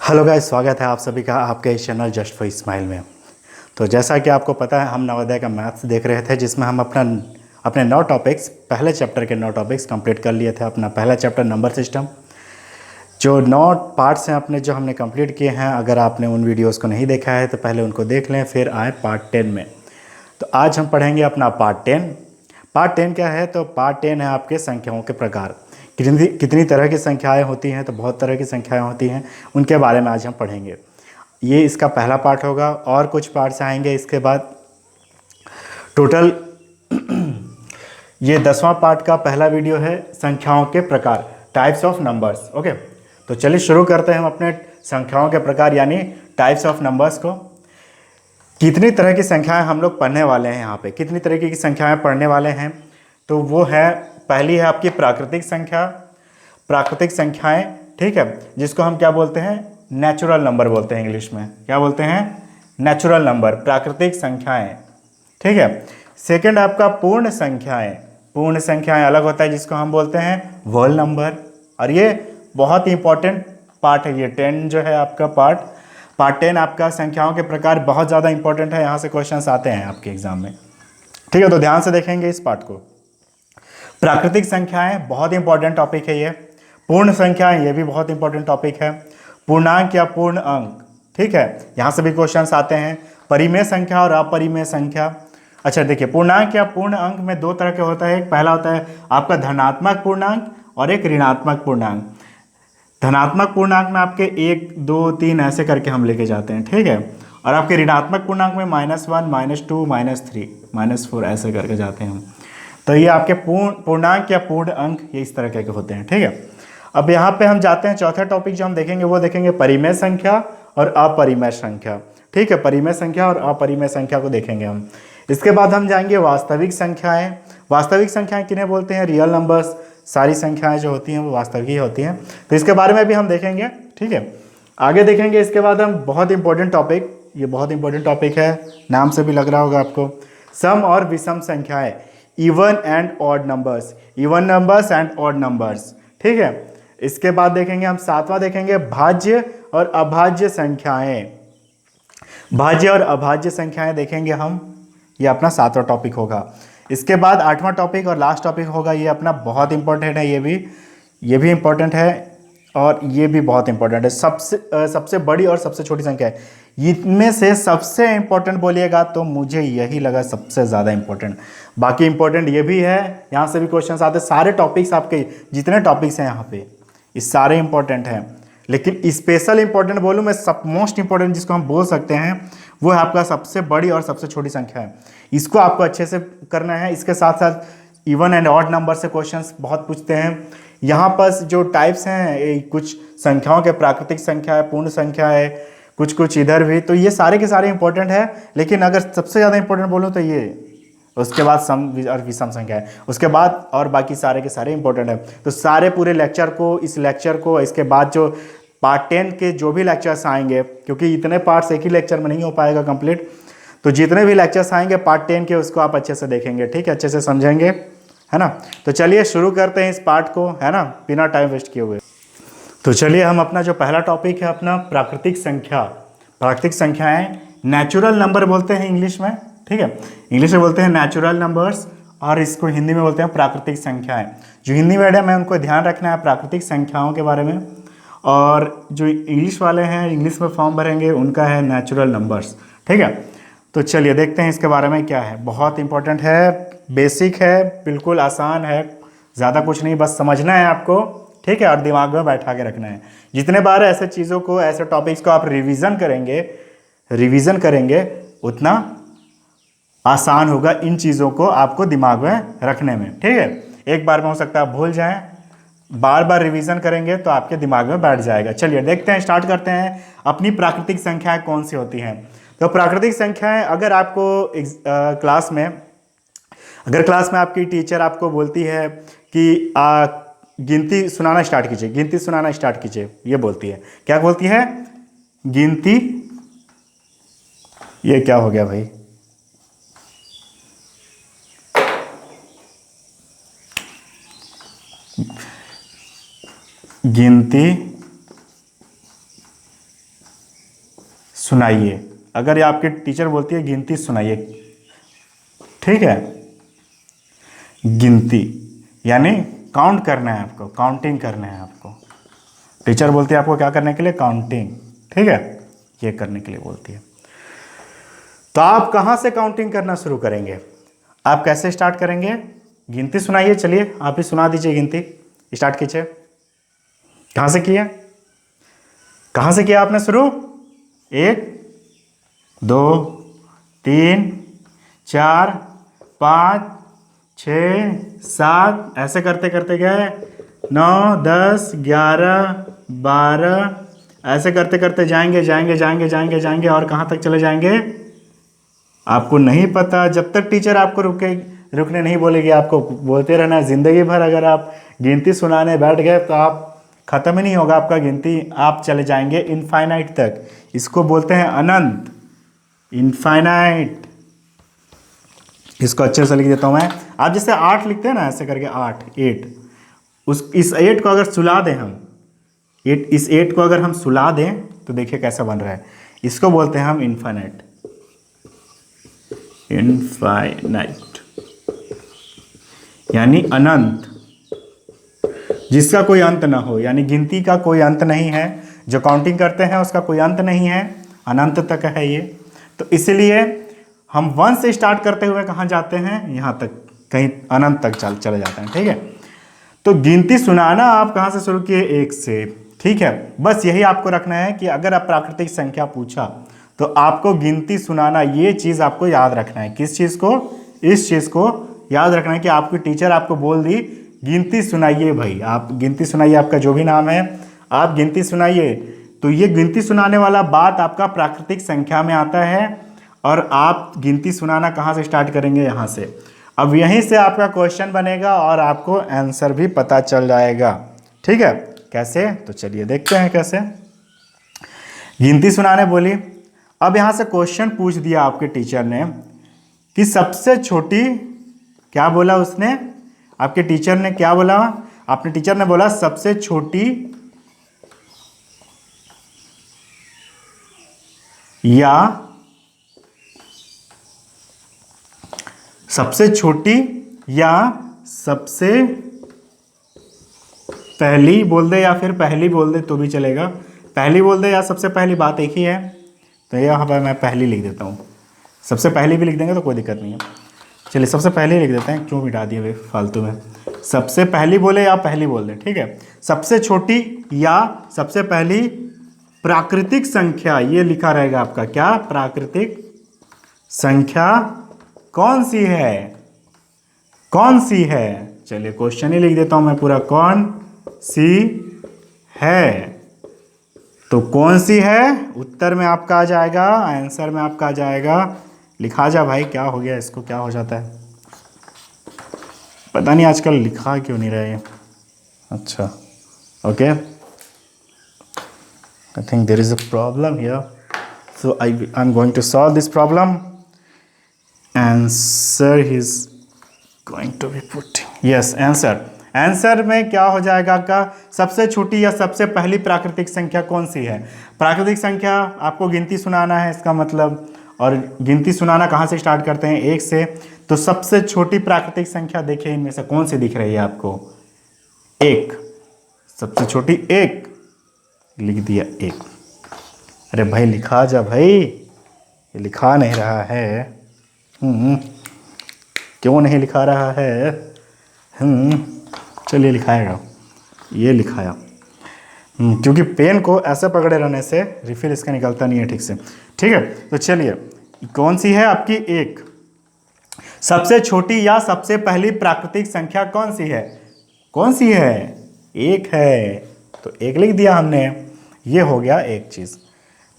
Hello guys, स्वागत है आप सभी का आपके इस चैनल जस्ट फॉर स्माइल में। तो जैसा कि आपको पता है, हम नवोदय का मैथ्स देख रहे थे, जिसमें हम अपने 9 टॉपिक्स, पहले चैप्टर के 9 टॉपिक्स कंप्लीट कर लिए थे। अपना पहला चैप्टर नंबर सिस्टम, जो 9 पार्ट्स हैं अपने, जो हमने कंप्लीट किए हैं। अगर आपने उन वीडियोज़ को नहीं देखा है तो पहले उनको देख लें, फिर आए पार्ट 10 में। तो आज हम पढ़ेंगे अपना पार्ट 10। पार्ट 10 क्या है? तो पार्ट 10 है आपके संख्याओं के प्रकार। कितनी कितनी तरह की संख्याएं होती हैं? तो बहुत तरह की संख्याएं होती हैं, उनके बारे में आज हम पढ़ेंगे। ये इसका पहला पार्ट होगा, और कुछ पार्ट्स आएंगे इसके बाद। टोटल ये 10वां पार्ट का पहला वीडियो है, संख्याओं के प्रकार, टाइप्स ऑफ नंबर्स। ओके, तो चलिए शुरू करते हैं हम अपने संख्याओं के प्रकार यानी टाइप्स ऑफ नंबर्स को। कितनी तरह की संख्याएं हम लोग पढ़ने वाले हैं यहाँ पे, कितनी तरह की संख्याएं पढ़ने वाले हैं? तो वो है, पहली है आपकी प्राकृतिक संख्या। प्राकृतिक संख्याएं, ठीक है, जिसको हम क्या बोलते हैं? नेचुरल नंबर बोलते हैं। इंग्लिश में क्या बोलते हैं? नेचुरल नंबर, प्राकृतिक संख्याएं, ठीक है। सेकंड आपका पूर्ण संख्याएं। पूर्ण संख्याएं अलग होता है, जिसको हम बोलते हैं होल नंबर। और ये बहुत ही इंपॉर्टेंट पार्ट है, ये 10 जो है आपका पार्ट 10 आपका संख्याओं के प्रकार बहुत ज़्यादा इंपॉर्टेंट है। यहाँ से क्वेश्चंस आते हैं आपके एग्जाम में, ठीक है। तो ध्यान से देखेंगे इस पार्ट को। प्राकृतिक संख्याएं बहुत इंपॉर्टेंट टॉपिक है ये। पूर्ण संख्याएं, ये भी बहुत इंपॉर्टेंट टॉपिक है। पूर्णांक या पूर्ण अंक, ठीक है, यहाँ से भी क्वेश्चंस आते हैं। परिमेय संख्या और अपरिमेय संख्या। अच्छा देखिए, पूर्णांक या पूर्ण अंक में दो तरह के होता है। एक पहला होता है आपका धनात्मक पूर्णांक और एक ऋणात्मक पूर्णांक। धनात्मक पूर्णांक में आपके 1, 2, 3 ऐसे करके हम लेके जाते हैं, ठीक है। और आपके ऋणात्मक पूर्णांक में -1, -2, -3, -4 ऐसे करके जाते हैं हम। तो ये आपके पूर्णांक या पूर्ण अंक ये इस तरह के होते हैं, ठीक है। अब यहाँ पे हम जाते हैं, चौथा टॉपिक जो हम देखेंगे वो देखेंगे परिमेय संख्या और अपरिमेय संख्या, ठीक है। परिमेय संख्या और अपरिमेय संख्या को देखेंगे हम। इसके बाद हम जाएंगे वास्तविक संख्याएं। वास्तविक संख्याएं किन्हें बोलते हैं? Real numbers. सारी संख्याएं जो होती हैं वो वास्तविक ही होती हैं, तो इसके बारे में भी हम देखेंगे, ठीक है। आगे देखेंगे इसके बाद हम बहुत इंपॉर्टेंट टॉपिक, ये बहुत इंपॉर्टेंट टॉपिक है, नाम से भी लग रहा होगा आपको, सम और विषम संख्याएं, even and odd numbers, even numbers and odd numbers, ठीक है। इसके बाद देखेंगे हम, सातवां देखेंगे भाज्य और अभाज्य संख्याएं। भाज्य और अभाज्य संख्याएं देखेंगे हम, ये अपना सातवां टॉपिक होगा। इसके बाद आठवां टॉपिक और लास्ट टॉपिक होगा, ये अपना बहुत इंपॉर्टेंट है, ये भी इंपॉर्टेंट है और ये भी बहुत इंपॉर्टेंट है। सबसे बड़ी और सबसे छोटी संख्या है। इनमें से सबसे इंपॉर्टेंट बोलिएगा तो मुझे यही लगा सबसे ज़्यादा इंपॉर्टेंट। बाकी इंपॉर्टेंट ये भी है, यहाँ से भी क्वेश्चन आते हैं। सारे टॉपिक्स आपके जितने टॉपिक्स हैं यहाँ पे, ये सारे इंपॉर्टेंट हैं, लेकिन स्पेशल इंपॉर्टेंट बोलूँ मैं, सब मोस्ट इंपॉर्टेंट जिसको हम बोल सकते हैं, वो है आपका सबसे बड़ी और सबसे छोटी संख्या है। इसको आपको अच्छे से करना है। इसके साथ साथ इवन एंड ऑड नंबर से क्वेश्चंस बहुत पूछते हैं। यहाँ पर जो टाइप्स हैं, कुछ संख्याओं के, प्राकृतिक संख्या है, पूर्ण संख्या है, कुछ इधर भी, तो ये सारे के सारे इंपॉर्टेंट है। लेकिन अगर सबसे ज़्यादा इंपॉर्टेंट बोलूँ तो ये, उसके बाद सम और विषम संख्या है, उसके बाद और बाकी सारे के सारे इंपॉर्टेंट है। तो सारे पूरे लेक्चर को, इस लेक्चर को, इसके बाद जो पार्ट 10 के जो भी लेक्चर्स आएंगे, क्योंकि इतने पार्ट्स एक ही लेक्चर में नहीं हो पाएगा कंप्लीट, तो जितने भी लेक्चर्स आएंगे पार्ट 10 के, उसको आप अच्छे से देखेंगे, ठीक है, अच्छे से समझेंगे, है ना। तो चलिए शुरू करते हैं इस पार्ट को, है ना, बिना टाइम वेस्ट किए हुए। तो चलिए हम अपना जो पहला टॉपिक है अपना प्राकृतिक संख्या। प्राकृतिक संख्याएं, नेचुरल नंबर बोलते हैं इंग्लिश में, ठीक है, इंग्लिश में बोलते हैं नेचुरल नंबर्स, और इसको हिंदी में बोलते हैं प्राकृतिक संख्याएं। जो हिंदी मीडियम है उनको ध्यान रखना है प्राकृतिक संख्याओं के बारे में, और जो इंग्लिश वाले हैं, इंग्लिश में फॉर्म भरेंगे, उनका है नेचुरल नंबर्स, ठीक है। तो चलिए देखते हैं इसके बारे में क्या है। बहुत इंपॉर्टेंट है, बेसिक है, बिल्कुल आसान है, ज़्यादा कुछ नहीं, बस समझना है आपको, ठीक है, और दिमाग में बैठा के रखना है। जितने बार ऐसे चीज़ों को, ऐसे टॉपिक्स को आप रिवीजन करेंगे उतना आसान होगा इन चीज़ों को आपको दिमाग में रखने में, ठीक है। एक बार में हो सकता है आप भूल जाएं, बार बार रिवीजन करेंगे तो आपके दिमाग में बैठ जाएगा। चलिए देखते हैं, स्टार्ट करते हैं। अपनी प्राकृतिक संख्याएं कौन सी होती हैं? तो प्राकृतिक संख्याएं, अगर आपको क्लास में आपकी टीचर आपको बोलती है कि गिनती सुनाना स्टार्ट कीजिए, गिनती सुनाना स्टार्ट कीजिए, ये बोलती है, क्या बोलती है? गिनती। ये क्या हो गया भाई? गिनती सुनाइए। अगर ये आपकी टीचर बोलती है गिनती सुनाइए, ठीक है, गिनती यानी काउंट करना है आपको, काउंटिंग करना है आपको। टीचर बोलती है आपको क्या करने के लिए, काउंटिंग, ठीक है, ये करने के लिए बोलती है। तो आप कहाँ से काउंटिंग करना शुरू करेंगे, आप कैसे स्टार्ट करेंगे, गिनती सुनाइए। चलिए आप ही सुना दीजिए, गिनती स्टार्ट कीजिए। कहाँ से किया, कहाँ से किया आपने शुरू, 1 2 3 4 5 6 7 ऐसे करते करते गए, 9 10 11 12 ऐसे करते करते जाएंगे जाएंगे जाएंगे जाएंगे जाएंगे और कहाँ तक चले जाएंगे आपको नहीं पता। जब तक टीचर आपको रुकने नहीं बोलेगी, आपको बोलते रहना जिंदगी भर। अगर आप गिनती सुनाने बैठ गए तो आप खत्म ही नहीं होगा आपका गिनती, आप चले जाएंगे इनफाइनाइट तक। इसको बोलते हैं अनंत, इनफाइनाइट। इसको अच्छे से लिख देता हूं मैं। आप जैसे 8 लिखते हैं ना, ऐसे करके 8 8, इस 8 को अगर सुला दें हम, इस 8 को अगर हम सुला दें तो देखिए कैसा बन रहा है। इसको बोलते हैं हम इनफाइनाइट, इनफाइनाइट यानी अनंत, जिसका कोई अंत ना हो। यानी गिनती का कोई अंत नहीं है, जो काउंटिंग करते हैं उसका कोई अंत नहीं है, अनंत तक है ये। तो इसलिए हम 1 से स्टार्ट करते हुए कहाँ जाते हैं, यहाँ तक, कहीं अनंत तक चले जाते हैं, ठीक है। तो गिनती सुनाना आप कहाँ से शुरू किए, 1 से, ठीक है। बस यही आपको रखना है कि अगर आप प्राकृतिक संख्या पूछा तो आपको गिनती सुनाना, ये चीज़ आपको याद रखना है। किस चीज़ को, इस चीज़ को याद रखना है कि आपकी टीचर आपको बोल दी गिनती सुनाइए भाई, आप गिनती सुनाइए, आपका जो भी नाम है आप गिनती सुनाइए। तो ये गिनती सुनाने वाला बात आपका प्राकृतिक संख्या में आता है और आप गिनती सुनाना कहाँ से स्टार्ट करेंगे, यहाँ से। अब यहीं से आपका क्वेश्चन बनेगा और आपको आंसर भी पता चल जाएगा, ठीक है। कैसे, तो चलिए देखते हैं कैसे। गिनती सुनाने बोली, अब यहाँ से क्वेश्चन पूछ दिया आपके टीचर ने कि सबसे छोटी, क्या बोला उसने, आपके टीचर ने क्या बोला, आपने टीचर ने बोला सबसे छोटी या सबसे पहली बोल दे या फिर पहली बोल दे तो भी चलेगा। पहली बोल दे या सबसे पहली, बात एक ही है। तो यहाँ पर मैं पहली लिख देता हूँ, सबसे पहली भी लिख देंगे तो कोई दिक्कत नहीं है। चलिए सबसे पहले लिख देते हैं, क्यों मिटा दिए वे फालतू में। सबसे पहली बोले या पहली बोल दे, ठीक है। सबसे छोटी या सबसे पहली प्राकृतिक संख्या, ये लिखा रहेगा आपका क्या, प्राकृतिक संख्या कौन सी है, कौन सी है। चलिए क्वेश्चन ही लिख देता हूं मैं पूरा, कौन सी है। तो कौन सी है, उत्तर में आपका आ जाएगा, आंसर में आपका आ जाएगा। लिखा जा भाई, क्या हो गया इसको, क्या हो जाता है पता नहीं आजकल, लिखा क्यों नहीं रहा है। अच्छा okay, I think there is a problem here, so I'm going to solve this problem. Answer is going to be put, yes, answer में क्या हो जाएगा आपका, सबसे छोटी या सबसे पहली प्राकृतिक संख्या कौन सी है। प्राकृतिक संख्या आपको गिनती सुनाना है इसका मतलब, और गिनती सुनाना कहाँ से स्टार्ट करते हैं, 1 से। तो सबसे छोटी प्राकृतिक संख्या देखिए इनमें से कौन सी दिख रही है आपको, 1, सबसे छोटी 1, लिख दिया 1। अरे भाई लिखा जा भाई, ये लिखा नहीं रहा है, क्यों नहीं लिखा रहा है, चलिए लिखाएगा, ये लिखाया। क्योंकि पेन को ऐसे पकड़े रहने से रिफिल इसका निकलता नहीं है ठीक से, ठीक है। तो चलिए कौन सी है आपकी, 1। सबसे छोटी या सबसे पहली प्राकृतिक संख्या कौन सी है, कौन सी है, 1 है। तो 1 लिख दिया हमने, ये हो गया एक चीज।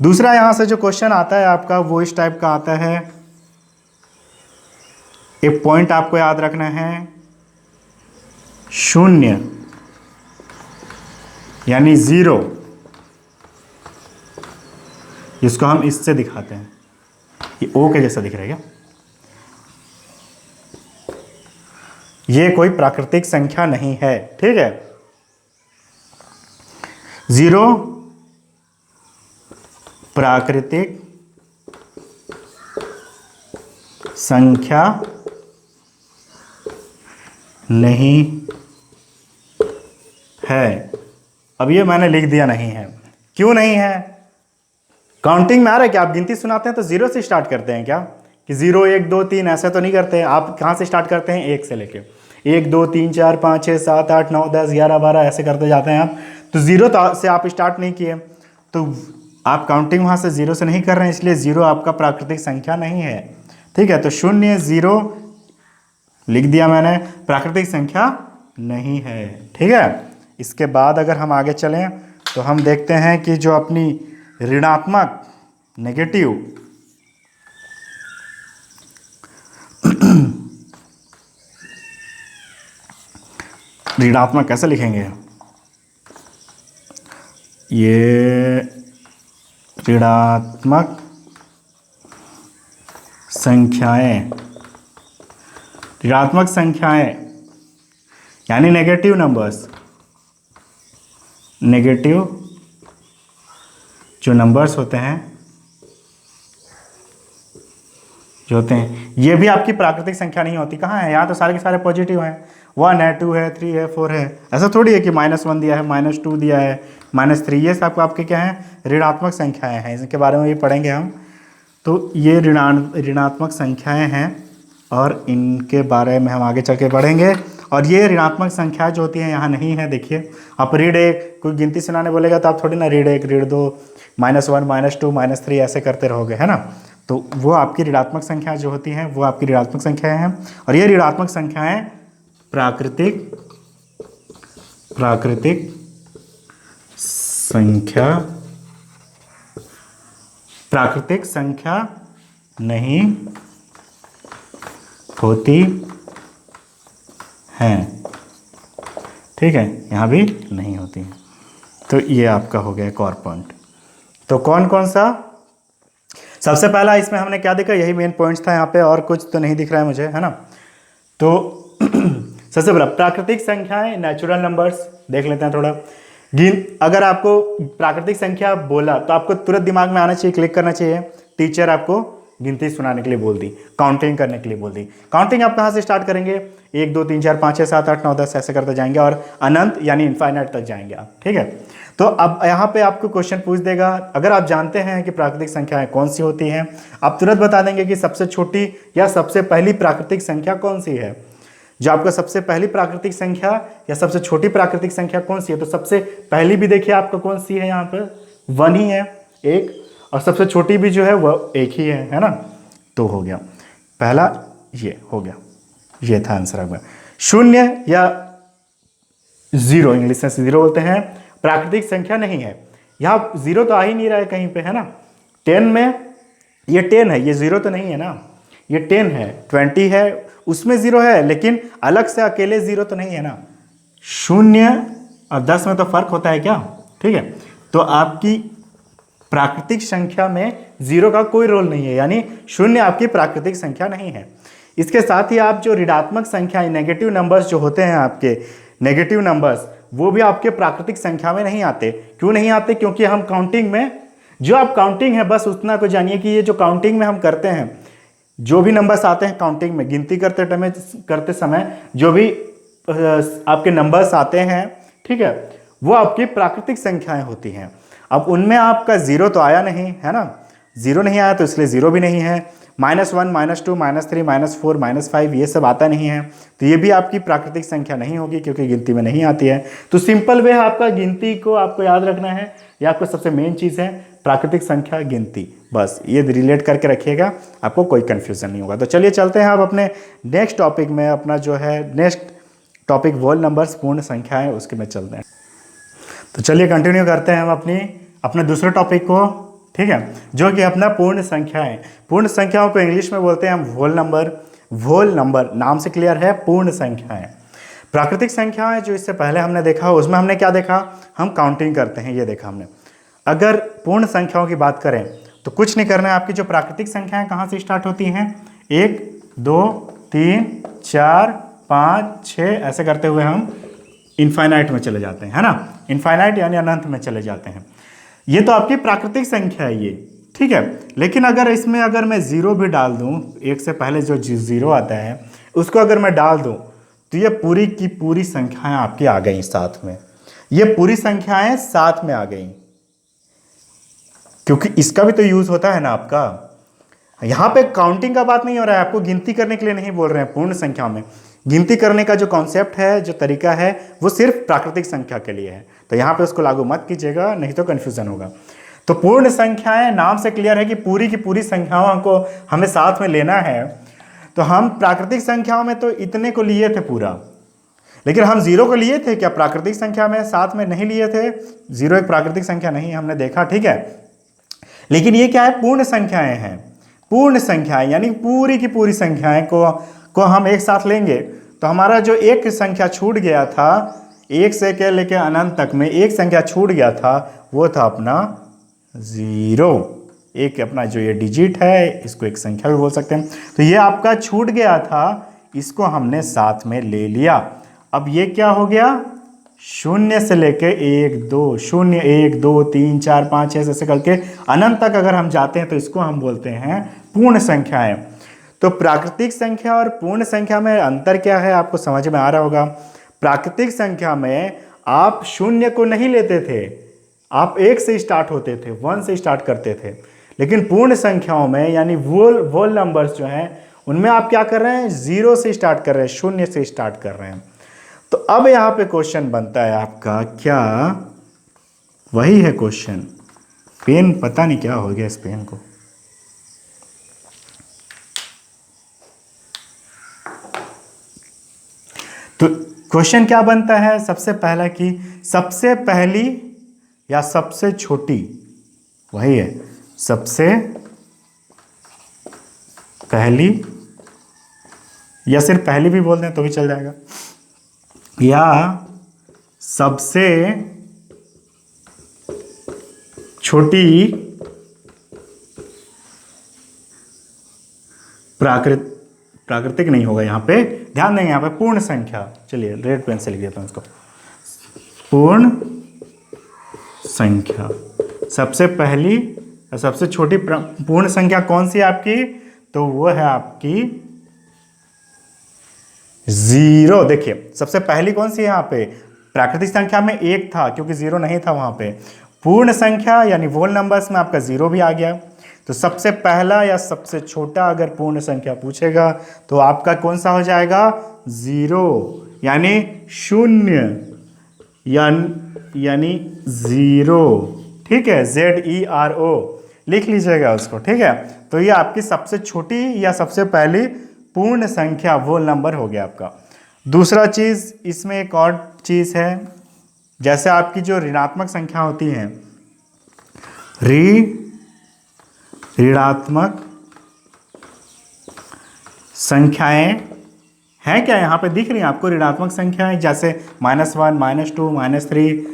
दूसरा यहां से जो क्वेश्चन आता है आपका वो इस टाइप का आता है, एक पॉइंट आपको याद रखना है, 0 यानी 0, जिसको हम इससे दिखाते हैं, ये ओ के जैसा दिख रहा है क्या, ये कोई प्राकृतिक संख्या नहीं है, ठीक है। 0 प्राकृतिक संख्या नहीं है। अब ये मैंने लिख दिया नहीं है, क्यों नहीं है? काउंटिंग में आ रहा है कि आप गिनती सुनाते हैं तो जीरो से स्टार्ट करते हैं क्या, कि 0 1 2 3 ऐसे तो नहीं करते हैं। आप कहाँ से स्टार्ट करते हैं? 1 से लेके 1 2 3 4 5 6 7 8 9 10 11 12 ऐसे करते जाते हैं आप। तो जीरो से आप स्टार्ट नहीं किए, तो आप काउंटिंग वहाँ से जीरो से नहीं कर रहे हैं, इसलिए जीरो आपका प्राकृतिक संख्या नहीं है। ठीक है, तो 0 0 लिख दिया मैंने, प्राकृतिक संख्या नहीं है। ठीक है, इसके बाद अगर हम आगे चलें तो हम देखते हैं कि जो अपनी ऋणात्मक नेगेटिव ऋणात्मक कैसे लिखेंगे? ये ऋणात्मक संख्याएं, ऋणात्मक संख्याएं यानी नेगेटिव नंबर्स, नेगेटिव जो नंबर्स होते हैं, जो होते हैं, ये भी आपकी प्राकृतिक संख्या नहीं होती। कहाँ है? यहाँ तो सारे के सारे पॉजिटिव हैं, 1 है, 2 है, 3 है, 4 है। ऐसा थोड़ी है कि -1 दिया है, -2 दिया है, -3, ये सब आपके क्या हैं? ऋणात्मक संख्याएं हैं। इसके बारे में भी पढ़ेंगे हम। तो ये ऋणात्मक संख्याएं हैं और इनके बारे में हम आगे चल के पढ़ेंगे। और ये ऋणात्मक संख्या जो होती है यहाँ नहीं है। देखिए, आप रीड 1, कोई गिनती सुनाने बोलेगा तो आप थोड़ी ना रीड 1 रीड 2 -1 -2 -3 ऐसे करते रहोगे, है ना। तो वो आपकी ऋणात्मक संख्या जो होती हैं वो आपकी ऋणात्मक संख्याएं हैं। और ये ऋणात्मक संख्याएं प्राकृतिक संख्या नहीं होती हैं। ठीक है, यहाँ भी नहीं होती हैं। तो ये आपका हो गया एक और पॉइंट। तो कौन कौन सा? सबसे पहला इसमें हमने क्या देखा, यही मेन पॉइंट्स था यहाँ पे, और कुछ तो नहीं दिख रहा है मुझे, है ना। तो सबसे पहला प्राकृतिक संख्याएं, नेचुरल नंबर्स देख लेते हैं थोड़ा। अगर आपको प्राकृतिक संख्या बोला तो आपको तुरंत दिमाग में आना चाहिए, क्लिक करना चाहिए, टीचर आपको गिनती सुनाने के लिए बोल दी, काउंटिंग करने के लिए बोल दी। काउंटिंग आप कहाँ से स्टार्ट करेंगे? 1 2 3 4 5 6 7 8 9 10 ऐसे करते जाएंगे और अनंत यानी इनफाइनाइट तक जाएंगे आप। ठीक है, तो अब यहाँ पे आपको क्वेश्चन पूछ देगा, अगर आप जानते हैं कि प्राकृतिक संख्याएं कौन सी होती हैं, आप तुरंत बता देंगे कि सबसे छोटी या सबसे पहली प्राकृतिक संख्या कौन सी है। जो आपका सबसे पहली प्राकृतिक संख्या या सबसे छोटी प्राकृतिक संख्या कौन सी है? तो सबसे पहली भी देखिए आपका कौन सी है, यहाँ पर 1 ही है, 1, और सबसे छोटी भी जो है वह 1 ही है ना। तो हो गया पहला, ये हो गया, ये था आंसर आपका। 0 या 0, इंग्लिश में 0 बोलते हैं, प्राकृतिक संख्या नहीं है। यहाँ 0 तो आ ही नहीं रहा है कहीं पे, है ना। 10 में ये 10 है, ये 0 तो नहीं है ना, ये 10 है, 20 है, उसमें 0 है, लेकिन अलग से अकेले 0 तो नहीं है ना। 0 और 10 में तो फर्क होता है क्या? ठीक है, तो आपकी प्राकृतिक संख्या में 0 का कोई रोल नहीं है, यानी 0 आपकी प्राकृतिक संख्या नहीं है। इसके साथ ही आप जो ऋणात्मक संख्या, नेगेटिव नंबर्स जो होते हैं आपके, नेगेटिव नंबर्स, वो भी आपके प्राकृतिक संख्या में नहीं आते। क्यों नहीं आते? क्योंकि हम काउंटिंग में, जो आप काउंटिंग है बस उतना को जानिए कि ये जो काउंटिंग में हम करते हैं, जो भी नंबर्स आते हैं काउंटिंग में, गिनती करते समय जो भी आपके नंबर्स आते हैं, ठीक है, वो आपकी प्राकृतिक संख्याएं होती हैं। अब उनमें आपका 0 तो आया नहीं, है ना, 0 नहीं आया तो इसलिए 0 भी नहीं है। -1 -2 -3 -4 -5 ये सब आता नहीं है, तो ये भी आपकी प्राकृतिक संख्या नहीं होगी क्योंकि गिनती में नहीं आती है। तो सिंपल वे आपका गिनती को आपको याद रखना है, या आपको सबसे मेन चीज़ है प्राकृतिक संख्या, गिनती, बस ये रिलेट करके रखिएगा, आपको कोई कन्फ्यूज़न नहीं होगा। तो चलिए चलते हैं अब अपने नेक्स्ट टॉपिक में, अपना जो है नेक्स्ट टॉपिक होल नंबर्स, पूर्ण संख्याएँ, उसके में चलते हैं। तो चलिए कंटिन्यू करते हैं हम अपने दूसरे टॉपिक को, ठीक है, जो कि अपना पूर्ण संख्याएं। पूर्ण संख्याओं को इंग्लिश में बोलते हैं हम होल नंबर। होल नंबर नाम से क्लियर है, पूर्ण संख्याएं। प्राकृतिक संख्याएं जो इससे पहले हमने देखा, उसमें हमने क्या देखा, हम काउंटिंग करते हैं, ये देखा हमने। अगर पूर्ण संख्याओं की बात करें तो कुछ नहीं करना है, आपकी जो प्राकृतिक संख्याएं कहाँ से स्टार्ट होती हैं, 1 2 3 4 5 6 ऐसे करते हुए हम इनफाइनाइट में चले जाते हैं, है ना। इनफाइनाइट यानी अनंत में चले जाते हैं। ये तो आपकी प्राकृतिक संख्या है ये, ठीक है। लेकिन अगर इसमें अगर मैं ज़ीरो भी डाल दूं, एक से पहले जो ज़ीरो आता है उसको अगर मैं डाल दूं तो ये पूरी की पूरी संख्याएं आपकी आ गई साथ में, ये पूरी संख्याएं साथ में आ गई, क्योंकि इसका भी तो यूज होता है ना आपका। यहां पे काउंटिंग का बात नहीं हो रहा है, आपको गिनती करने के लिए नहीं बोल रहे हैं। पूर्ण संख्या में गिनती करने का जो कॉन्सेप्ट है, जो तरीका है, वो सिर्फ प्राकृतिक संख्या के लिए है, तो यहां पे उसको लागू मत कीजिएगा, नहीं तो कंफ्यूजन होगा। तो पूर्ण संख्याएं नाम से क्लियर है कि पूरी की पूरी संख्याओं को हमें साथ में लेना है। तो हम प्राकृतिक संख्याओं में तो इतने को लिए थे पूरा, लेकिन हम जीरो को लिए थे क्या प्राकृतिक संख्या में? साथ में नहीं लिए थे। जीरो एक प्राकृतिक संख्या नहीं, हमने देखा, ठीक है। लेकिन ये क्या है? पूर्ण संख्याएं हैं। पूर्ण संख्याएं यानी पूरी की पूरी संख्याएं को हम एक साथ लेंगे तो हमारा जो एक संख्या छूट गया था, एक से के लेके अनंत तक में एक संख्या छूट गया था, वो था अपना जीरो। एक अपना जो ये डिजिट है, इसको एक संख्या भी बोल सकते हैं। तो ये आपका छूट गया था, इसको हमने साथ में ले लिया। अब ये क्या हो गया? शून्य से लेके एक दो, शून्य एक दो तीन चार पाँच छः ऐसे करके अनंत तक अगर हम जाते हैं तो इसको हम बोलते हैं पूर्ण संख्याएं। तो प्राकृतिक संख्या और पूर्ण संख्या में अंतर क्या है आपको समझ में आ रहा होगा। प्राकृतिक संख्या में आप शून्य को नहीं लेते थे, आप एक से स्टार्ट होते थे, वन से स्टार्ट करते थे। लेकिन पूर्ण संख्याओं में यानी वोल नंबर्स जो हैं उनमें आप क्या कर रहे हैं? जीरो से स्टार्ट कर रहे हैं, शून्य से स्टार्ट कर रहे हैं। तो अब यहां पे क्वेश्चन बनता है आपका, क्या वही है क्वेश्चन? पेन पता नहीं क्या हो गया इस पेन को। तो क्वेश्चन क्या बनता है सबसे पहला कि सबसे पहली या सबसे छोटी, वही है, सबसे पहली या सिर्फ पहली भी बोल दें तो भी चल जाएगा, या सबसे छोटी प्राकृतिक नहीं होगा यहाँ पे, ध्यान देंगे यहाँ पे पूर्ण संख्या। चलिए रेड पेन से लिख देता हूँ इसको, पूर्ण संख्या। सबसे पहली और सबसे छोटी पूर्ण संख्या कौन सी है आपकी? तो वो है आपकी जीरो। देखिए सबसे पहली कौन सी है यहाँ पे? प्राकृतिक संख्या में एक था क्योंकि जीरो नहीं था वहां पे। पूर्ण संख्या यानी होल नंबर्स में आपका जीरो भी आ गया। तो सबसे पहला या सबसे छोटा अगर पूर्ण संख्या पूछेगा तो आपका कौन सा हो जाएगा? जीरो, यानी शून्य, यानी जीरो, ठीक है। ZERO लिख लीजिएगा उसको, ठीक है। तो ये आपकी सबसे छोटी या सबसे पहली पूर्ण संख्या वो नंबर हो गया आपका। दूसरा चीज इसमें एक और चीज है, जैसे आपकी जो ऋणात्मक संख्या होती हैं, ऋणात्मक संख्याएं हैं क्या यहाँ पे दिख रही हैं आपको? ऋणात्मक संख्याएं जैसे -1, -2, -3,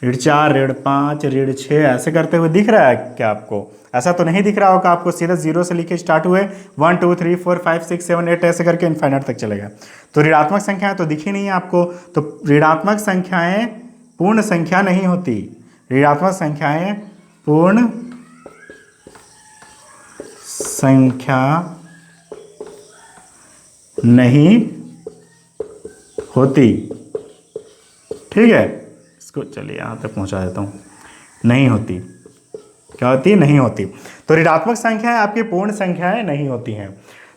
ऋण 4, ऋण 5, ऋण 6 ऐसे करते हुए दिख रहा है क्या आपको? ऐसा तो नहीं दिख रहा होगा आपको, सीधा जीरो से लिखे स्टार्ट हुए 1 2 3 4 5 6 7 8 ऐसे करके इनफाइनाइट तक चलेगा। तो ऋणात्मक संख्याएं तो दिखी नहीं है आपको। तो ऋणात्मक संख्याएं पूर्ण संख्या नहीं होती, ऋणात्मक संख्याएं पूर्ण संख्या नहीं होती, ठीक है। इसको चलिए यहाँ तक पहुँचा देता हूँ। नहीं होती, क्या होती? नहीं होती। तो ऋणात्मक संख्याएं आपकी पूर्ण संख्याएं नहीं होती हैं।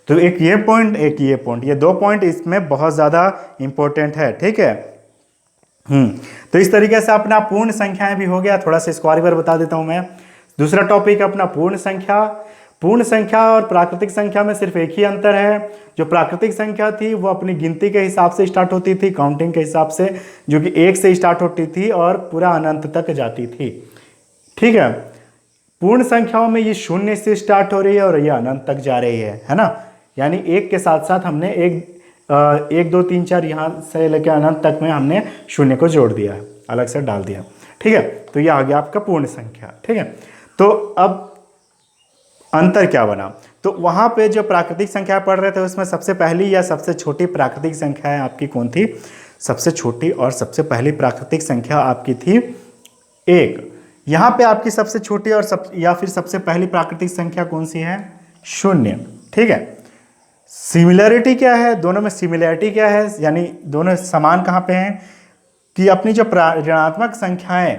तो एक ये पॉइंट, एक ये पॉइंट, ये दो पॉइंट इसमें बहुत ज़्यादा इंपॉर्टेंट है, ठीक है। तो इस तरीके से अपना पूर्ण संख्याएं भी हो गया। थोड़ा सा इसको और बार बता देता हूँ मैं। दूसरा टॉपिक अपना पूर्ण संख्या। पूर्ण संख्या और प्राकृतिक संख्या में सिर्फ एक ही अंतर है। जो प्राकृतिक संख्या थी वो अपनी गिनती के हिसाब से स्टार्ट होती थी, काउंटिंग के हिसाब से, जो कि एक से स्टार्ट होती थी और पूरा अनंत तक जाती थी, ठीक है। पूर्ण संख्याओं में ये शून्य से स्टार्ट हो रही है और ये अनंत तक जा रही है ना। यानी एक के साथ साथ हमने एक 2 3 4 यहाँ से लेकर अनंत तक में हमने शून्य को जोड़ दिया है, अलग से डाल दिया, ठीक है। तो ये आ गया आपका पूर्ण संख्या, ठीक है। तो अब अंतर क्या बना? तो वहाँ पे जो प्राकृतिक संख्या पढ़ रहे थे उसमें सबसे पहली या सबसे छोटी प्राकृतिक संख्या आपकी कौन थी? सबसे छोटी और सबसे पहली प्राकृतिक संख्या आपकी थी एक, यहाँ पे आपकी सबसे छोटी और या फिर सबसे पहली प्राकृतिक संख्या कौन सी है? शून्य। ठीक है। सिमिलरिटी क्या है? दोनों में सिमिलरिटी क्या है, यानी दोनों समान कहाँ पे हैं कि अपनी जो ऋणात्मक संख्याएं,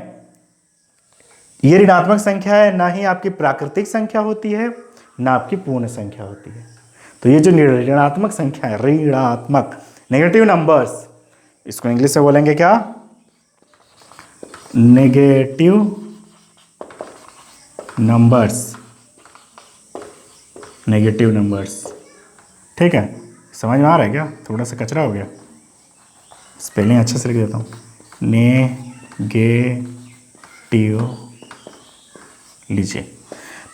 ये ऋणात्मक संख्या है, ना ही आपकी प्राकृतिक संख्या होती है ना आपकी पूर्ण संख्या होती है। तो ये जो ऋणात्मक संख्या है, ऋणात्मक नेगेटिव नंबर्स, इसको इंग्लिश से बोलेंगे क्या? Negative numbers, negative numbers. ठीक है, समझ में आ रहा है क्या? थोड़ा सा कचरा हो गया, स्पेलिंग अच्छे से लिख देता हूँ। नेगेटिव लीजिए।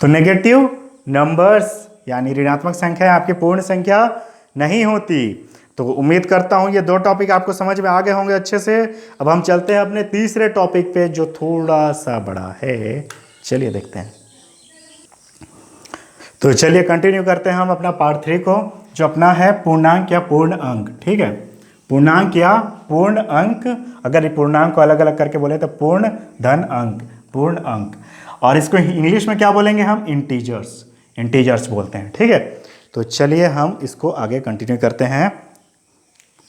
तो नेगेटिव नंबर्स यानी ऋणात्मक संख्या आपकी पूर्ण संख्या नहीं होती। तो उम्मीद करता हूं ये दो टॉपिक आपको समझ में आ गए होंगे अच्छे से। अब हम चलते हैं अपने तीसरे टॉपिक पे जो थोड़ा सा बड़ा है, चलिए देखते हैं। तो चलिए कंटिन्यू करते हैं हम अपना पार्ट 3 को, जो अपना है पूर्णांक या पूर्ण अंक। ठीक है, पूर्णांक या पूर्ण अंक। अगर पूर्णांक को अलग अलग करके बोले तो पूर्ण धन अंक, पूर्ण अंक। और इसको इंग्लिश में क्या बोलेंगे हम? इंटीजर्स, इंटीजर्स बोलते हैं। ठीक है, तो चलिए हम इसको आगे कंटिन्यू करते हैं।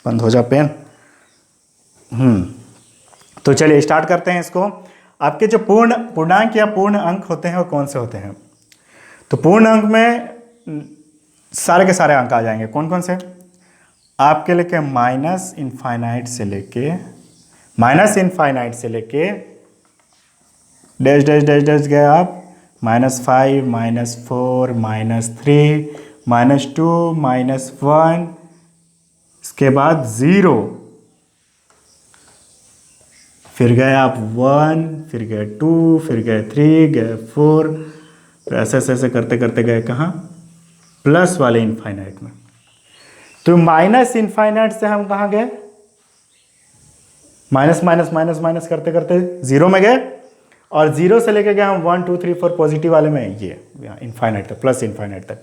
बंद हो जा पेन। तो चलिए स्टार्ट करते हैं इसको। आपके जो पूर्णांक या पूर्ण अंक होते हैं वो कौन से होते हैं? तो पूर्ण अंक में सारे के सारे अंक आ जाएंगे। कौन कौन से? आपके लेके माइनस इनफाइनाइट से लेके डैश डैश डैश डैश गए आप, -5, -4, -3, -2, -1, इसके बाद 0, फिर गए आप 1, फिर गए 2, फिर गए 3, गए 4, फिर ऐसे ऐसे करते करते गए कहाँ? प्लस वाले इनफाइनाइट में। तो माइनस इनफाइनाइट से हम कहाँ गए? माइनस माइनस माइनस माइनस करते करते 0 में गए, और 0 से लेके गए हम 1 2 3 4 पॉजिटिव वाले में, ये इनफाइनाइट तक, प्लस इनफाइनाइट तक।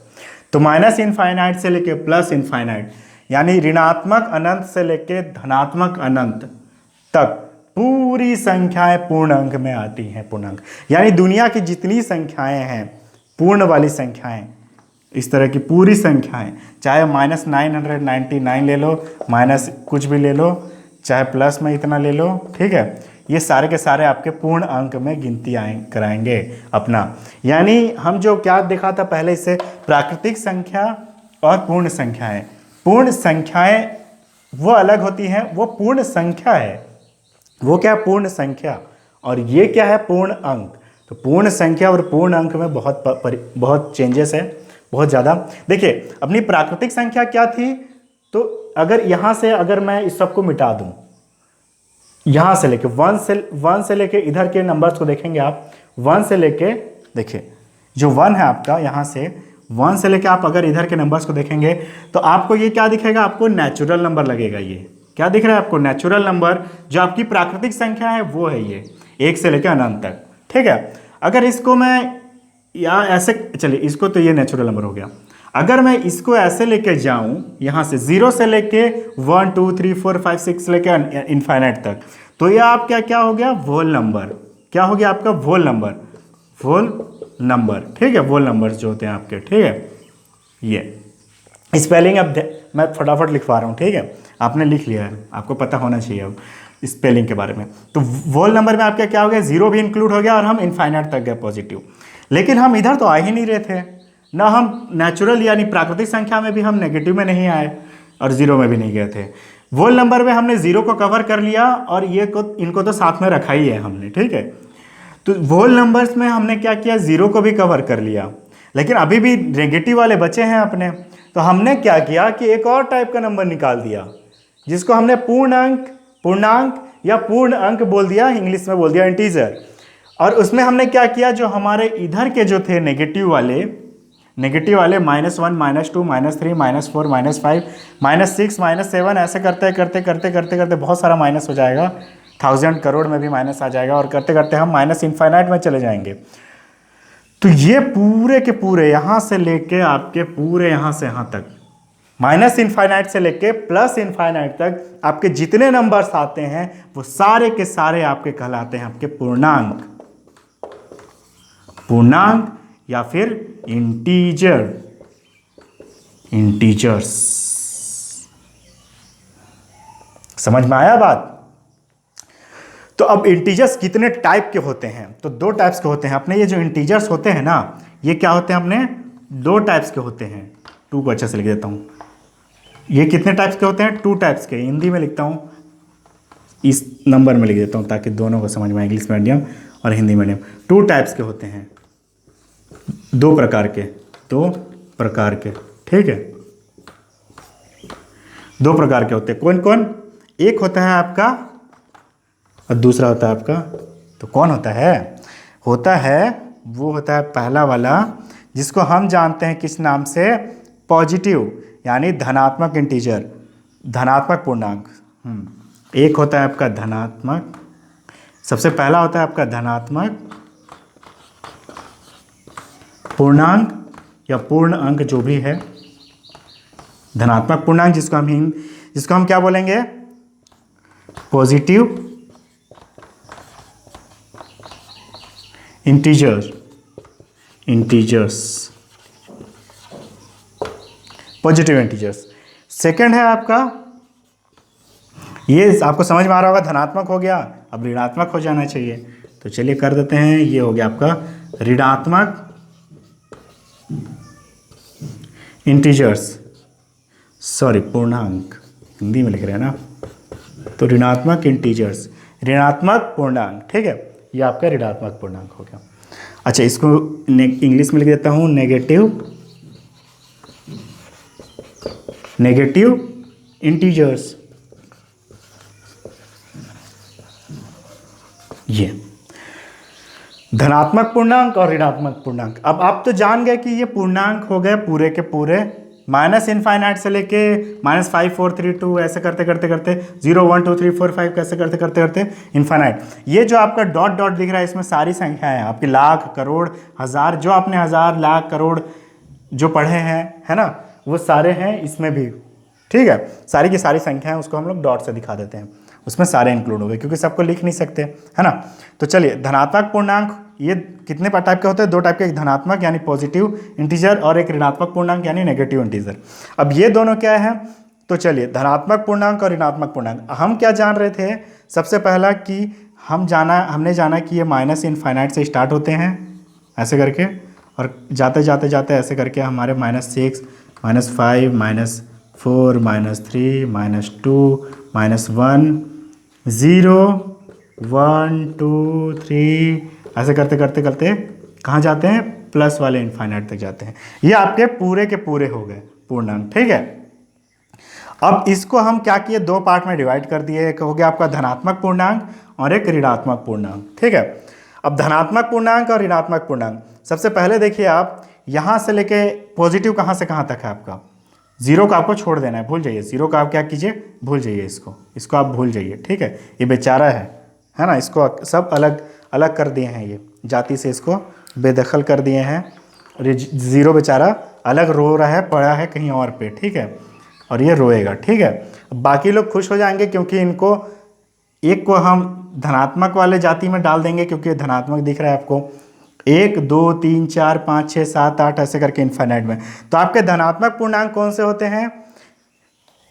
तो माइनस इनफाइनाइट से लेके प्लस इनफाइनाइट, यानी ऋणात्मक अनंत से लेके धनात्मक अनंत तक पूरी संख्याएं पूर्ण अंक में आती हैं। पूर्णांक यानी दुनिया की जितनी संख्याएं हैं, पूर्ण वाली संख्याएं, इस तरह की पूरी संख्याएं, चाहे -999 ले लो, माइनस कुछ भी ले लो, चाहे प्लस में इतना ले लो। ठीक है, ये सारे के सारे आपके पूर्ण अंक में गिनती कराएंगे अपना। यानी हम जो क्या देखा था पहले, इससे प्राकृतिक संख्या और पूर्ण संख्याएं। पूर्ण संख्याएं वो अलग होती हैं, वो पूर्ण संख्या है। वो क्या है? पूर्ण संख्या। और ये क्या है? पूर्ण अंक। तो पूर्ण संख्या और पूर्ण अंक में बहुत चेंजेस है, बहुत ज़्यादा। देखिए, अपनी प्राकृतिक संख्या क्या थी? तो अगर यहाँ से अगर मैं इस सबको मिटा दूँ, यहाँ से लेके 1 से लेके इधर के नंबर्स को देखेंगे आप, 1 से लेके, देखिए जो 1 है आपका, यहाँ से 1 से लेके आप अगर इधर के नंबर्स को देखेंगे तो आपको ये क्या दिखेगा? आपको नेचुरल नंबर लगेगा। ये क्या दिख रहा है आपको? Natural number. जो आपकी प्राकृतिक संख्या है वो है ये 1 से लेके अनंत तक। ठीक है, अगर इसको मैं या ऐसे, चलिए इसको, तो ये नेचुरल नंबर हो गया। अगर मैं इसको ऐसे लेके जाऊं, यहां से 0 से लेके 1 2 3 4 5 6 लेके इनफाइनाइट तक, तो ये आप क्या हो गया? वोल नंबर। क्या हो गया आपका? वोल नंबर, वोल नंबर। ठीक है, वोल नंबर्स जो होते हैं आपके। ठीक है, ये स्पेलिंग अब मैं फटाफट लिखवा रहा हूँ। ठीक है, आपने लिख लिया है, आपको पता होना चाहिए अब स्पेलिंग के बारे में। तो वोल नंबर में आपका क्या हो गया? 0 भी इंक्लूड हो गया और हम इनफाइनाइट तक गए पॉजिटिव। लेकिन हम इधर तो आ ही नहीं रहे थे ना, हम नेचुरल यानी प्राकृतिक संख्या में भी हम नेगेटिव में नहीं आए और 0 में भी नहीं गए थे। वोल नंबर में हमने 0 को कवर कर लिया और इनको तो साथ में रखा ही है हमने। ठीक है, तो वोल नंबर्स में हमने क्या किया? 0 को भी कवर कर लिया, लेकिन अभी भी नेगेटिव वाले बचे हैं अपने। तो हमने क्या किया कि एक और टाइप का नंबर निकाल दिया, जिसको हमने पूर्णांक या पूर्ण अंक बोल दिया, इंग्लिश में बोल दिया इंटीजर। और उसमें हमने क्या किया? जो हमारे इधर के जो थे नेगेटिव वाले -1 -2 -3 -4 -5 -6 -7, ऐसे करते करते करते करते करते बहुत सारा माइनस हो जाएगा, 1000 करोड़ में भी माइनस आ जाएगा, और करते करते हम माइनस इनफाइनाइट में चले जाएंगे। तो ये पूरे के पूरे यहाँ से लेके आपके पूरे यहाँ से यहाँ तक, माइनस इनफाइनाइट से लेके प्लस इनफाइनाइट तक आपके जितने नंबर्स आते हैं वो सारे के सारे आपके कहलाते हैं आपके पूर्णांक। पूर्णांक या फिर इंटीजर्स। समझ में आया बात? तो अब इंटीजर्स कितने टाइप के होते हैं? तो दो टाइप्स के होते हैं अपने। ये जो इंटीजर्स होते हैं ना, ये क्या होते हैं अपने? दो टाइप्स के होते हैं। टू को अच्छे से लिख देता हूं। ये कितने टाइप्स के होते हैं? टू टाइप्स के। हिंदी में लिखता हूं, इस नंबर में लिख देता हूं ताकि दोनों को समझ में आए, इंग्लिश मीडियम और हिंदी मीडियम। टू टाइप्स के होते हैं, दो प्रकार के, ठीक है। दो प्रकार के होते हैं। कौन कौन? एक होता है आपका और दूसरा होता है आपका। तो कौन होता है? वो होता है पहला वाला, जिसको हम जानते हैं किस नाम से? पॉजिटिव, यानी धनात्मक इंटीजर, धनात्मक पूर्णांक। एक होता है आपका धनात्मक, सबसे पहला होता है आपका धनात्मक पूर्णांक या पूर्ण अंक, जो भी है धनात्मक पूर्णांक, जिसको हम क्या बोलेंगे? Positive integers. Positive integers. Second है आपका, ये आपको समझ में आ रहा होगा, धनात्मक हो गया, अब ऋणात्मक हो जाना चाहिए। तो चलिए कर देते हैं। ये हो गया आपका ऋणात्मक इंटीजर्स, सॉरी पूर्णांक, हिंदी में लिख रहे हैं ना, तो ऋणात्मक इंटीजर्स, ऋणात्मक पूर्णांक, ठीक है। ये आपका ऋणात्मक पूर्णांक हो गया। अच्छा, इसको इंग्लिश में लिख देता हूं, नेगेटिव इंटीजर्स। ये धनात्मक पूर्णांक और ऋणात्मक पूर्णांक। अब आप तो जान गए कि ये पूर्णांक हो गए पूरे के पूरे, माइनस इनफाइनाइट से लेके -5 4 3 2 ऐसे करते 0 1 2 3 4 5 कैसे करते इनफाइनाइट। ये जो आपका डॉट डॉट दिख रहा है, इसमें सारी संख्याएं हैं आपकी, लाख, करोड़, हजार, जो आपने हजार, लाख, करोड़ जो पढ़े हैं, है ना, वो सारे हैं इसमें भी, ठीक है। सारी की सारी संख्याएं, उसको हम लोग डॉट से दिखा देते हैं, उसमें सारे इंक्लूड हो गए, क्योंकि सबको लिख नहीं सकते, है ना। तो चलिए, धनात्मक पूर्णांक ये कितने टाइप के होते हैं? दो टाइप के, एक धनात्मक यानी पॉजिटिव इंटीजर और एक ऋणात्मक पूर्णांक यानी नेगेटिव इंटीजर। अब ये दोनों क्या है? तो चलिए, धनात्मक पूर्णांक और ऋणात्मक पूर्णांक। हम क्या जान रहे थे सबसे पहला कि हमने जाना कि ये माइनस इनफाइनाइट से स्टार्ट होते हैं ऐसे करके, और जाते जाते ऐसे करके हमारे -6 -5 -4 -3 -2 -1 0 1 2 3 ऐसे करते कहाँ जाते हैं? प्लस वाले इनफाइनाइट तक जाते हैं। ये आपके पूरे के पूरे हो गए पूर्णांक, ठीक है। अब इसको हम क्या किए? दो पार्ट में डिवाइड कर दिए। एक हो गया आपका धनात्मक पूर्णांक और एक ऋणात्मक पूर्णांक, ठीक है। अब धनात्मक पूर्णांक और ऋणात्मक पूर्णांक, सबसे पहले देखिए आप, यहाँ से लेके पॉजिटिव कहाँ से कहाँ तक है आपका? जीरो का आपको छोड़ देना है, भूल जाइए। जीरो का आप क्या कीजिए? भूल जाइए, इसको आप भूल जाइए, ठीक है। ये बेचारा है ना, इसको सब अलग कर दिए हैं, ये जाति से इसको बेदखल कर दिए हैं। और ये जीरो बेचारा अलग रो रहा है, पड़ा है कहीं और पे, ठीक है, और ये रोएगा, ठीक है। बाकी लोग खुश हो जाएंगे क्योंकि इनको एक को हम धनात्मक वाले जाति में डाल देंगे, क्योंकि धनात्मक दिख रहा है आपको। 1 2 3 4 5 6 7 8 ऐसे करके इनफाइनाइट में। तो आपके धनात्मक पूर्णांक कौन से होते हैं?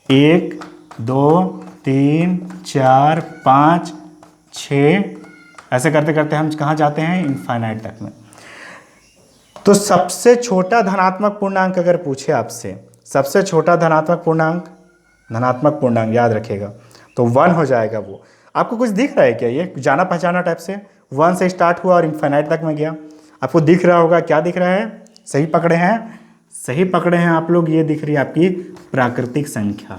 1 2 3 4 5 6 ऐसे करते हम कहाँ जाते हैं? इनफाइनाइट तक में। तो सबसे छोटा धनात्मक पूर्णांक अगर पूछे आपसे, सबसे छोटा धनात्मक पूर्णांक याद रखिएगा, तो 1 हो जाएगा। वो आपको कुछ दिख रहा है क्या? ये जाना पहचाना टाइप से 1 से स्टार्ट हुआ और इनफाइनाइट तक में गया, आपको दिख रहा होगा। क्या दिख रहा है? सही पकड़े हैं आप लोग। ये दिख रही है आपकी प्राकृतिक संख्या।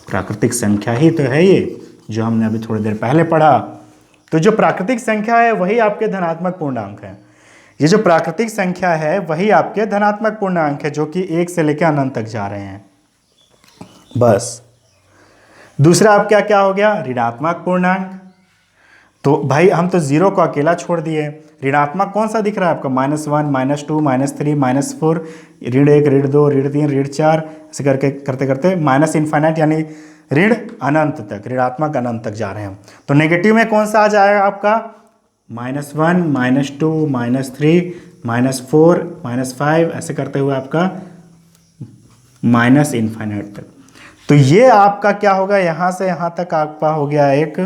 प्राकृतिक संख्या ही तो है ये, जो हमने अभी थोड़ी देर पहले पढ़ा। तो जो प्राकृतिक संख्या है वही आपके धनात्मक पूर्णांक है। ये जो प्राकृतिक संख्या है वही आपके धनात्मक पूर्णांक है, जो कि 1 से लेकर अनंत तक जा रहे हैं, बस। दूसरा आप क्या हो गया? ऋणात्मक पूर्णांक। तो भाई हम तो जीरो को अकेला छोड़ दिए। ऋणात्मक कौन सा दिख रहा है आपका? -1 -2 -3 -4, ऋण 1 ऋण 2 ऋण 3 ऋण 4 ऐसे करते माइनस इनफाइनाइट यानी ऋण अनंत तक, ऋणात्मक अनंत तक जा रहे हैं हम। तो नेगेटिव में कौन सा आ जाएगा आपका? -1, -2, -3, -4, -5 ऐसे करते हुए आपका -∞ तक। तो ये आपका क्या होगा, यहाँ से यहाँ तक आपका हो गया एक,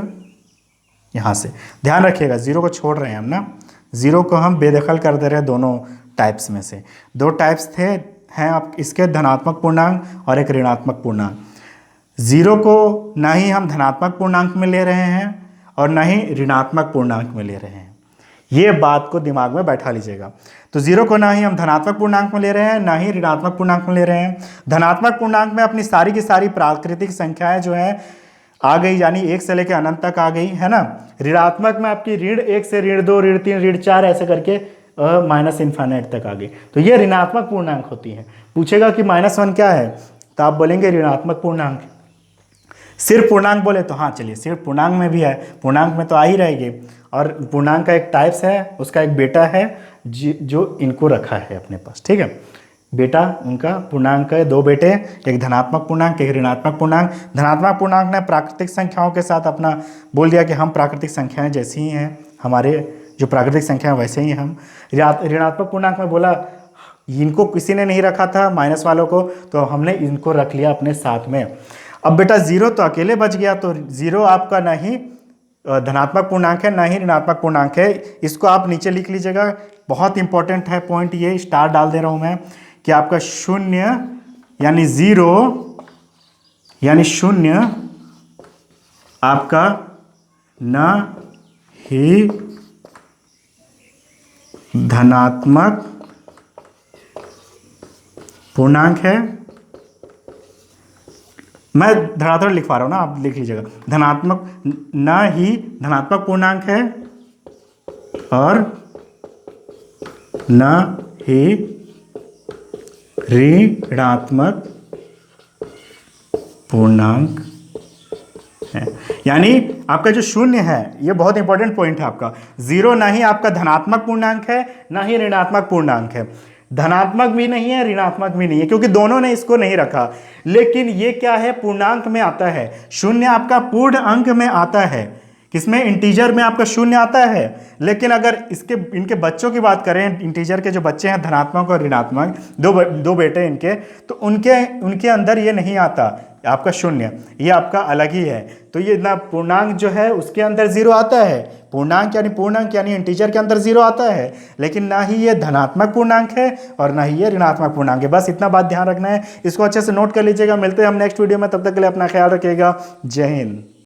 यहाँ से ध्यान रखिएगा 0 को छोड़ रहे हैं हम ना, 0 को हम बेदखल कर दे रहे हैं दोनों टाइप्स में से। 2 टाइप्स हैं आप इसके, धनात्मक पूर्णांक और एक ऋणात्मक पूर्णांक। 0 को ना ही हम धनात्मक पूर्णांक में ले रहे हैं और ना ही ऋणात्मक पूर्णांक में ले रहे हैं, ये बात को दिमाग में बैठा लीजिएगा। तो 0 को ना ही हम धनात्मक पूर्णांक में ले रहे हैं, ना ही ऋणात्मक पूर्णांक में ले रहे हैं। धनात्मक पूर्णांक में अपनी सारी की सारी प्राकृतिक संख्याएं जो हैं आ गई, यानी 1 से लेकर अनंत तक आ गई है ना। ऋणात्मक में आपकी ऋण 1 से ऋण 2, ऋण 3, ऋण 4 ऐसे करके -∞ तक आ गई, तो ये ऋणात्मक पूर्णांक होती है। पूछेगा कि -1 क्या है, तो आप बोलेंगे ऋणात्मक पूर्णांक। सिर्फ पूर्णांक बोले तो हाँ चलिए, सिर्फ पूर्णांक में भी है, पूर्णांक में तो आ ही रहेगी। और पूर्णांक का एक टाइप्स है, उसका एक बेटा है जो इनको रखा है अपने पास, ठीक है। बेटा उनका पूर्णांक है, 2 बेटे, एक धनात्मक पूर्णांक, एक ऋणात्मक पूर्णांक। धनात्मक पूर्णांक ने प्राकृतिक संख्याओं के साथ अपना बोल दिया कि हम प्राकृतिक संख्याएं जैसी ही हैं, हमारे जो प्राकृतिक संख्या है वैसे ही हम। ऋणात्मक पूर्णांक में बोला इनको किसी ने नहीं रखा था माइनस वालों को, तो हमने इनको रख लिया अपने साथ में। अब बेटा 0 तो अकेले बच गया, तो 0 आपका ना ही धनात्मक पूर्णांक है ना ही ऋणात्मक पूर्णांक है। इसको आप नीचे लिख लीजिएगा, बहुत इंपॉर्टेंट है पॉइंट, ये स्टार डाल दे रहा हूं मैं कि आपका 0 यानी 0 यानी 0 आपका ना ही धनात्मक पूर्णांक है। मैं धनात्मक लिख पा रहा हूँ ना, आप लिख लीजिएगा, धनात्मक ना ही धनात्मक पूर्णांक है और ना ही ऋणात्मक पूर्णांक है। यानी आपका जो 0 है, ये बहुत इंपॉर्टेंट पॉइंट है आपका, 0 ना ही आपका धनात्मक पूर्णांक है ना ही ऋणात्मक पूर्णांक है, धनात्मक भी नहीं है ऋणात्मक भी नहीं है, क्योंकि दोनों ने इसको नहीं रखा। लेकिन ये क्या है, पूर्णांक में आता है। 0 आपका पूर्ण अंक में आता है, किसमें, इंटीजर में आपका 0 आता है। लेकिन अगर इनके बच्चों की बात करें, इंटीजर के जो बच्चे हैं धनात्मक और ऋणात्मक, दो बेटे इनके, तो उनके अंदर ये नहीं आता आपका 0, ये आपका अलग ही है। तो ये ना पूर्णांक जो है उसके अंदर 0 आता है, पूर्णांक यानी इंटीजर के अंदर 0 आता है, लेकिन ना ही ये धनात्मक पूर्णांक है और ना ही ये ऋणात्मक पूर्णांक है। बस इतना बात ध्यान रखना है, इसको अच्छे से नोट कर लीजिएगा। मिलते हैं हम नेक्स्ट वीडियो में, तब तक के लिए अपना ख्याल रखिएगा। जय हिंद।